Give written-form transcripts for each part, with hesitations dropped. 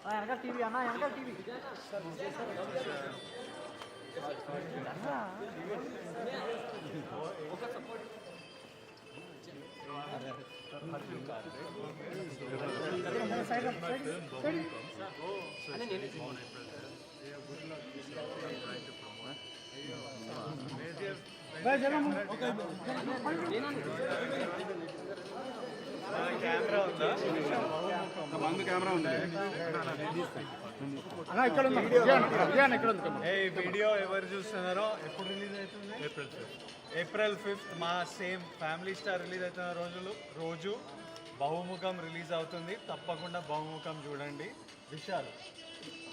వెనకాల టీవీ అన్న, వెనకాల టీవీ కెమెరా ఉందా? మందు కెమెరా ఉంది. వీడియో ఎవరు చూస్తున్నారో ఎప్పుడు రిలీజ్ అవుతుంది? ఏప్రిల్ 5th మా సేమ్ ఫ్యామిలీ స్టార్ రిలీజ్ అవుతున్న రోజు బహుముఖం రిలీజ్ అవుతుంది. తప్పకుండా బహుముఖం చూడండి. విశాల్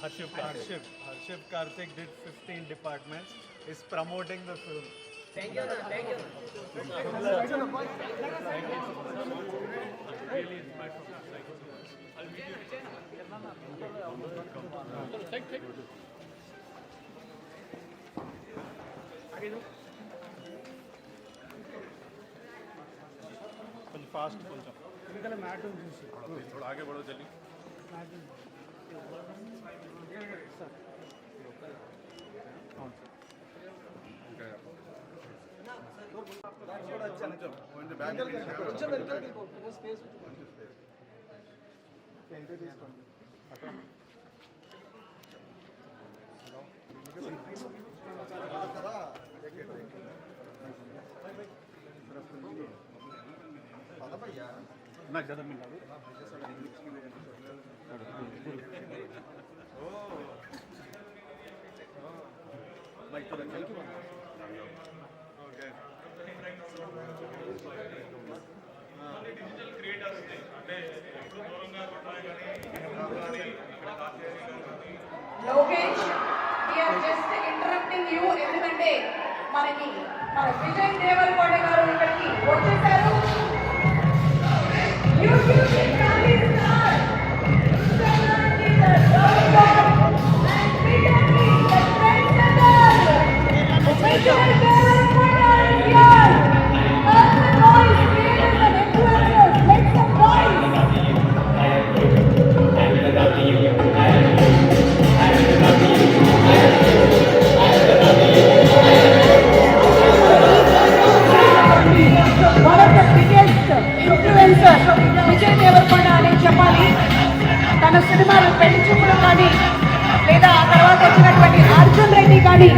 హర్షిప్ Karthik did 15 departments is promoting the film. Thank you. Really inspired from I'll meet you. Take. కొంచెం ఫాస్ట్ కొంచెం इनका मैट చూసి थोड़ा आगे बढ़ो जल्दी. सर నాకు ज़्यादा मिल रहा है. माइक तो रखिए. ओके. డిజిటల్ క్రియేటర్స్ అంటే ఎప్పుడు దూరంగా Lokesh we are just interrupting you ఎందుకంటే మనకి మన విజయ్ దేవరకొండ గారు ఇక్కడికి వచ్చేసారు. YouTube family star Vijay Devarakonda అని చెప్పాలి. తన సినిమాలు పెళ్లి చూపులు కానీ లేదా ఆ తర్వాత వచ్చినటువంటి అర్జున్ రెడ్డి కానీ